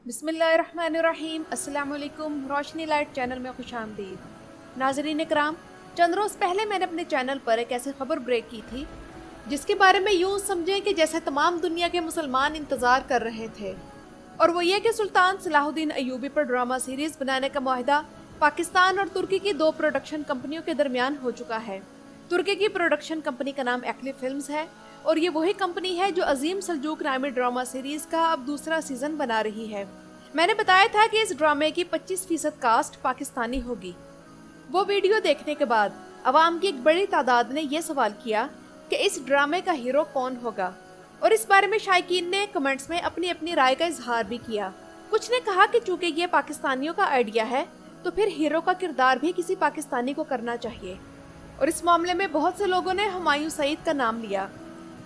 बिस्मिल्लाहिर्रहमानिर्रहीम। अस्सलाम वालेकुम। रोशनी लाइट चैनल में खुश आमदीद। नाज़रीन इकराम, चंद रोज़ पहले मैंने अपने चैनल पर एक ऐसी खबर ब्रेक की थी जिसके बारे में यूँ समझें कि जैसे तमाम दुनिया के मुसलमान इंतज़ार कर रहे थे, और वो ये कि सुल्तान सलाहुद्दीन अय्यूबी पर ड्रामा सीरीज़ बनाने का मुआहदा पाकिस्तान और तुर्की की दो प्रोडक्शन कंपनियों के दरमियान हो चुका है। तुर्की की प्रोडक्शन कंपनी का नाम एक्लिफ फिल्म्स है और ये वही कंपनी है जो अजीम सल्जूक नामी ड्रामा सीरीज का अब दूसरा सीजन बना रही है। मैंने बताया था कि इस ड्रामे की 25% कास्ट पाकिस्तानी होगी। वो वीडियो देखने के बाद अवाम की एक बड़ी तादाद ने यह सवाल किया कि इस ड्रामे का हीरो कौन होगा, और इस बारे में शायकीन ने कमेंट्स में अपनी अपनी राय का इजहार भी किया। कुछ ने कहा कि चूंकि ये पाकिस्तानियों का आइडिया है तो फिर हीरो का किरदार भी किसी पाकिस्तानी को करना चाहिए, और इस मामले में बहुत से लोगों ने हुमायूं सईद का नाम लिया,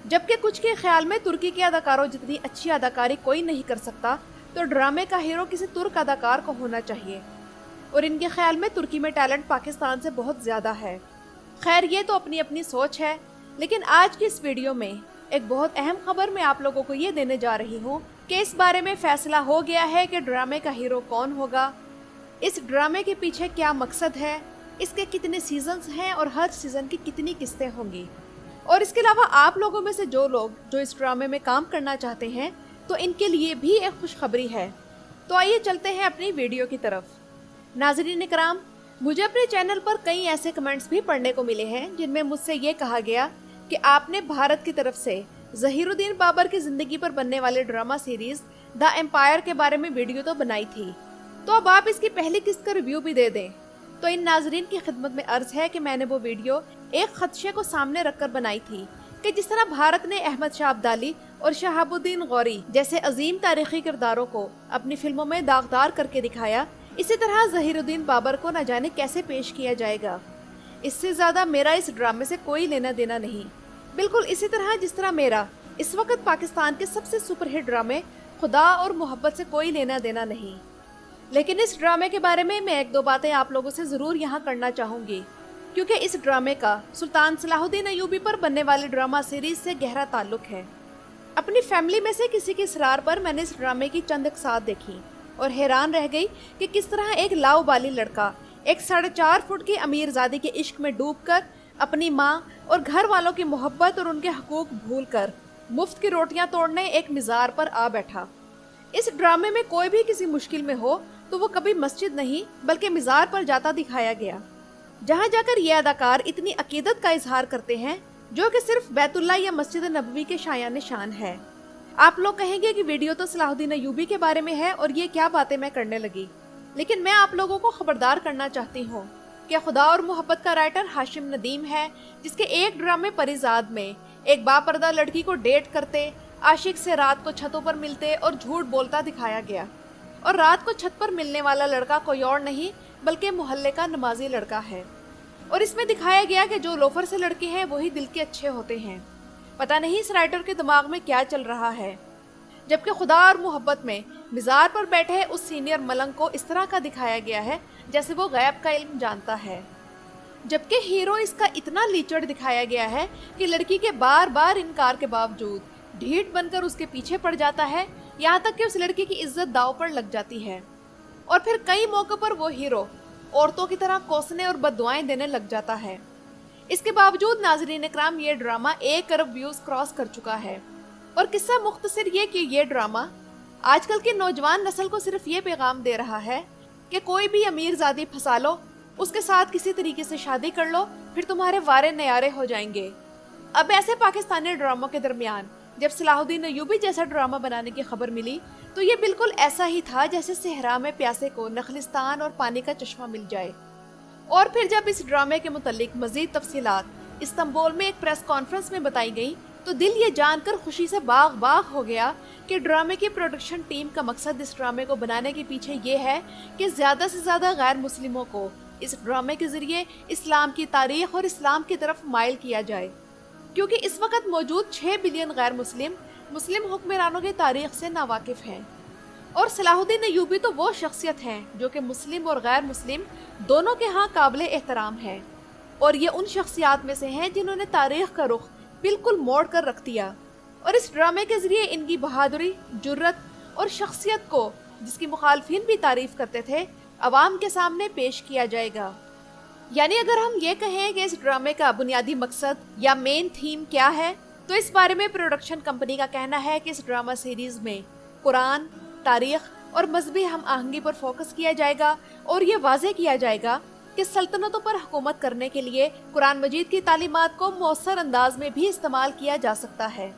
जबकि कुछ के ख्याल में तुर्की के अदाकारों जितनी अच्छी अदाकारी कोई नहीं कर सकता तो ड्रामे का हीरो किसी तुर्क अदाकार को होना चाहिए, और इनके ख्याल में तुर्की में टैलेंट पाकिस्तान से बहुत ज़्यादा है। खैर, ये तो अपनी अपनी सोच है, लेकिन आज की इस वीडियो में एक बहुत अहम खबर मैं आप लोगों को ये देने जा रही हूँ कि इस बारे में फैसला हो गया है कि ड्रामे का हीरो कौन होगा, इस ड्रामे के पीछे क्या मकसद है, इसके कितने सीजन्स हैं और हर सीज़न की कितनी किस्तें होंगी। और इसके अलावा आप लोगों में से जो लोग जो इस ड्रामे में काम करना चाहते हैं तो इनके लिए भी एक खुशखबरी है। तो आइए चलते हैं अपनी वीडियो की तरफ। नाज़रीन इकराम, मुझे अपने चैनल पर कई ऐसे कमेंट्स भी पढ़ने को मिले हैं जिनमें मुझसे ये कहा गया कि आपने भारत की तरफ से ज़हीरुद्दीन बाबर की ज़िंदगी पर बनने वाले ड्रामा सीरीज़ द एम्पायर के बारे में वीडियो तो बनाई थी, तो अब आप इसकी पहली किस्त का रिव्यू भी दे दें। तो इन नाजरीन की खिदमत में अर्ज है कि मैंने वो वीडियो एक खदशे को सामने रखकर बनाई थी कि जिस तरह भारत ने अहमद शाह अब्दाली और शहाबुद्दीन गौरी जैसे अजीम तारीखी किरदारों को अपनी फिल्मों में दागदार करके दिखाया, इसी तरह ज़हीरुद्दीन बाबर को न जाने कैसे पेश किया जाएगा। इससे ज़्यादा मेरा इस ड्रामे से कोई लेना देना नहीं, बिल्कुल इसी तरह जिस तरह मेरा इस वक्त पाकिस्तान के सबसे सुपरहिट ड्रामे खुदा और मोहब्बत से कोई लेना देना नहीं। लेकिन इस ड्रामे के बारे में मैं एक दो बातें आप लोगों से ज़रूर यहाँ करना चाहूँगी, क्योंकि इस ड्रामे का सुल्तान सलाहुद्दीन अय्यूबी पर बनने वाली ड्रामा सीरीज से गहरा ताल्लुक है। अपनी फैमिली में से किसी के इसरार पर मैंने इस ड्रामे की चंद इक़्सात देखी और हैरान रह गई कि किस तरह एक लाउबाली लड़का एक 4.5 फुट की अमीरजादी के इश्क में डूबकर अपनी माँ और घर वालों की मोहब्बत और उनके हकूक भूलकर मुफ्त की रोटियां तोड़ने एक मिज़ार पर आ बैठा। इस ड्रामे में कोई भी किसी मुश्किल में हो तो वो कभी मस्जिद नहीं बल्कि मिज़ार पर जाता दिखाया गया, जहाँ जाकर ये अदाकार इतनी अकीदत का इजहार करते हैं जो कि सिर्फ बैतुल्ला या मस्जिद नबवी के शायान निशान है। आप लोग कहेंगे कि वीडियो तो सलाहुद्दीन अय्यूबी के बारे में है और ये क्या बातें मैं करने लगी, लेकिन मैं आप लोगों को खबरदार करना चाहती हूँ कि खुदा और मोहब्बत का राइटर हाशिम नदीम है, जिसके एक ड्रामे परिजाद में एक बापर्दा लड़की को डेट करते, आशिक से रात को छतों पर मिलते और झूठ बोलता दिखाया गया, और रात को छत पर मिलने वाला लड़का कोई और नहीं बल्कि मोहल्ले का नमाजी लड़का है। और इसमें दिखाया गया कि जो लोफर से लड़के हैं वही दिल के अच्छे होते हैं। पता नहीं इस राइटर के दिमाग में क्या चल रहा है, जबकि खुदा और मोहब्बत में मिज़ार पर बैठे उस सीनियर मलंग को इस तरह का दिखाया गया है जैसे वो गैब का इल्म जानता है, जबकि हीरो इसका इतना लीचड़ दिखाया गया है कि लड़की के बार बार इनकार के बावजूद ढीठ बनकर उसके पीछे पड़ जाता है, यहाँ तक कि उस लड़की की इज्जत दांव पर लग जाती है। और फिर कई मौक़ों पर वो हीरो औरतों की तरह कोसने और बद्दुआएं देने लग जाता है। इसके बावजूद नाज़रीन इकराम, ये ड्रामा 1 अरब व्यूज़ क्रॉस कर चुका है। और किस्सा मुख्तसर ये कि ये ड्रामा आजकल की नौजवान नस्ल को सिर्फ ये पैगाम दे रहा है कि कोई भी अमीरजादी फंसा लो, उसके साथ किसी तरीके से शादी कर लो, फिर तुम्हारे वारे नयारे हो जाएंगे। अब ऐसे पाकिस्तानी ड्रामों के दरमियान जब सलाहुद्दीन अय्यूबी जैसा ड्रामा बनाने की खबर मिली तो ये बिल्कुल ऐसा ही था जैसे सहरा में प्यासे को नखलिस्तान और पानी का चश्मा मिल जाए। और फिर जब इस ड्रामे के मुतालिक मजीद तफसीलात इस्तांबुल में एक प्रेस कॉन्फ्रेंस में बताई गई तो दिल ये जानकर खुशी से बाग बाग हो गया कि ड्रामे की प्रोडक्शन टीम का मकसद इस ड्रामे को बनाने के पीछे ये है कि ज़्यादा से ज़्यादा गैर मुस्लिमों को इस ड्रामे के ज़रिए इस्लाम की तारीख और इस्लाम की तरफ माइल किया जाए, क्योंकि इस वक्त मौजूद 6 बिलियन गैर मुस्लिम हुक्मरानों की तारीख से नावाकिफ हैं। और सलाहुद्दीन अय्यूबी तो वो शख्सियत हैं जो कि मुस्लिम और गैर मुस्लिम दोनों के यहाँ काबिल एहतराम है, और ये उन शख्सियात में से हैं जिन्होंने तारीख का रुख बिल्कुल मोड़ कर रख दिया। और इस ड्रामे के जरिए इनकी बहादुरी, जुर्रत और शख्सियत को जिसकी मुखालफिन भी तारीफ करते थे, अवाम के सामने पेश किया जाएगा। यानी अगर हम ये कहें कि इस ड्रामे का बुनियादी मकसद या मेन थीम क्या है, तो इस बारे में प्रोडक्शन कंपनी का कहना है कि इस ड्रामा सीरीज में कुरान, तारीख और मजहबी हम आहंगी पर फोकस किया जाएगा और ये वाज़ेह किया जाएगा कि सल्तनतों पर हुकूमत करने के लिए कुरान मजीद की तालीमात को मौसर अंदाज में भी इस्तेमाल किया जा सकता है।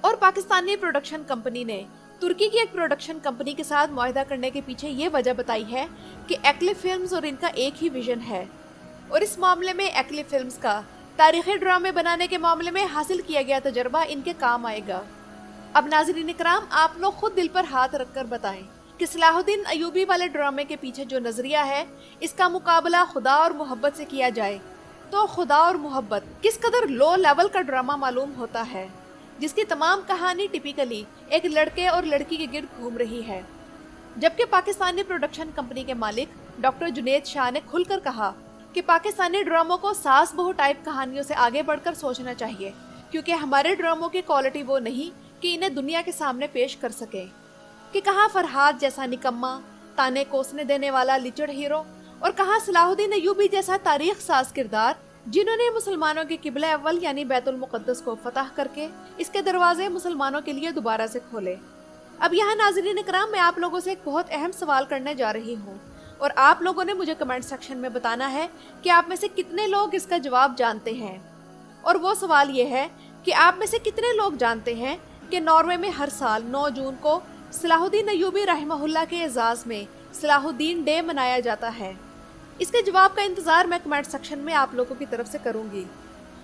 और पाकिस्तानी प्रोडक्शन कंपनी ने तुर्की की एक प्रोडक्शन कंपनी के साथ मुआहदा करने के पीछे ये वजह बताई है कि एक्लिफ फिल्म्स और इनका एक ही विजन है, और इस मामले में एक्लिफ फिल्म्स का तारीखी ड्रामे बनाने के मामले में हासिल किया गया तजर्बा इनके काम आएगा। अब नाज़रीन इकराम, आप लोग खुद दिल पर हाथ रखकर बताएं कि सलाहुद्दीन अय्यूबी वाले ड्रामे के पीछे जो नजरिया है, इसका मुकाबला खुदा और मोहब्बत से किया जाए तो खुदा और मोहब्बत किस कदर लो लेवल का ड्रामा मालूम होता है, जिसकी तमाम कहानी टिपिकली एक लड़के और लड़की के गिर्द घूम रही है। जबकि पाकिस्तानी प्रोडक्शन कंपनी के मालिक डॉक्टर जुनेद शाह ने खुलकर कहा कि पाकिस्तानी ड्रामों को सास बहू टाइप कहानियों से आगे बढ़कर सोचना चाहिए, क्योंकि हमारे ड्रामों की क्वालिटी वो नहीं कि इन्हें दुनिया के सामने पेश कर सके। कि कहाँ फरहाद जैसा निकम्मा, ताने कोसने देने वाला लिचड़ हीरो, और कहाँ सलाहुद्दीन अय्यूबी जैसा तारीख साज किरदार, जिन्होंने मुसलमानों के किबला अव्वल यानी बैतुल मुक़द्दस को फतह करके इसके दरवाजे मुसलमानों के लिए दोबारा से खोले। अब यहाँ नाज़रीन इकराम, मैं आप लोगों से एक बहुत अहम सवाल करने जा रही हूँ, और आप लोगों ने मुझे कमेंट सेक्शन में बताना है कि आप में से कितने लोग इसका जवाब जानते हैं। और वो सवाल ये है कि आप में से कितने लोग जानते हैं कि नॉर्वे में हर साल 9 जून को सलाहुद्दीन अय्यूबी रहमहुल्लाह के एजाज़ में सलाहुद्दीन डे मनाया जाता है। इसके जवाब का इंतज़ार मैं कमेंट सेक्शन में आप लोगों की तरफ से करूँगी।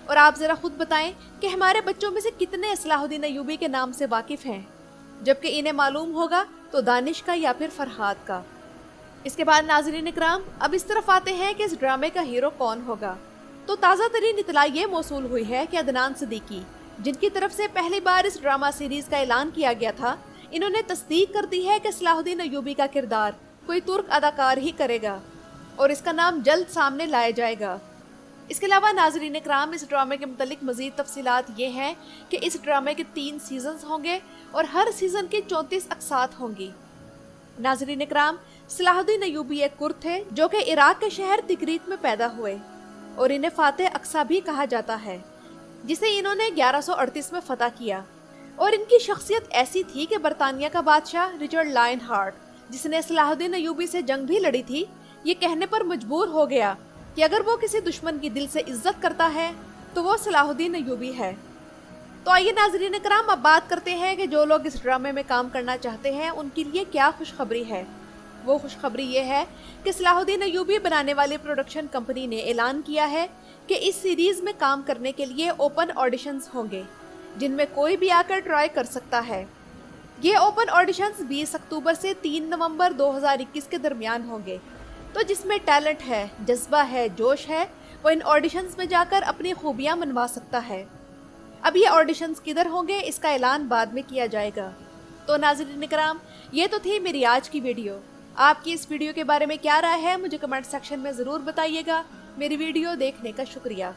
और आप ज़रा खुद बताएं कि हमारे बच्चों में से कितने सलाहुद्दीन अय्यूबी के नाम से वाकिफ़ हैं, जबकि इन्हें मालूम होगा तो दानिश का या फिर फरहाद का। इसके बाद नाज़रीन इकराम, अब इस तरफ आते हैं कि इस ड्रामे का हीरो कौन होगा। तो ताज़ा तरीन इतला ये मौसूल हुई है कि अदनान सिद्दीकी, जिनकी तरफ से पहली बार इस ड्रामा सीरीज़ का ऐलान किया गया था, इन्होंने तस्दीक कर दी है कि सलाहुद्दीन अय्यूबी का किरदार कोई तुर्क अदाकार ही करेगा और इसका नाम जल्द सामने लाया जाएगा। इसके अलावा नाज़रीन इकराम, इस ड्रामे के मुतल्लिक मज़ीद तफसीलात ये हैं कि इस ड्रामे के 3 सीजन्स होंगे और हर सीज़न की 34 अक़सात होंगी। नाज़रीन इकराम, सलाहुद्दीन अय्यूबी एक कुर्द थे जो कि इराक के शहर तिकरीत में पैदा हुए, और इन्हें फातेह अक्सा भी कहा जाता है, जिसे इन्होंने 1138 में फतह किया। और इनकी शख्सियत ऐसी थी कि बरतानिया का बादशाह रिचर्ड लायनहार्ट, जिसने सलाहुद्दीन अय्यूबी से जंग भी लड़ी थी, ये कहने पर मजबूर हो गया कि अगर वो किसी दुश्मन की दिल से इज्जत करता है तो वो सलाहुद्दीन अय्यूबी है। तो आइए नाज़रीन इकराम, अब बात करते हैं कि जो लोग इस ड्रामे में काम करना चाहते हैं उनके लिए क्या खुशखबरी है। वो खुशखबरी ये है कि सलाहुद्दीन अय्यूबी बनाने वाली प्रोडक्शन कंपनी ने ऐलान किया है कि इस सीरीज़ में काम करने के लिए ओपन ऑडिशंस होंगे, जिनमें कोई भी आकर ट्राई कर सकता है। ये ओपन ऑडिशंस 20 अक्टूबर से 3 नवंबर 2021 के दरमियान होंगे। तो जिसमें टैलेंट है, जज्बा है, जोश है, वो इन ऑडिशंस में जाकर अपनी खूबियाँ मनवा सकता है। अब ये ऑडिशंस किधर होंगे, इसका ऐलान बाद में किया जाएगा। तो नाज़रीन इकराम, ये तो थी मेरी आज की वीडियो। आपकी इस वीडियो के बारे में क्या राय है, मुझे कमेंट सेक्शन में ज़रूर बताइएगा। मेरी वीडियो देखने का शुक्रिया।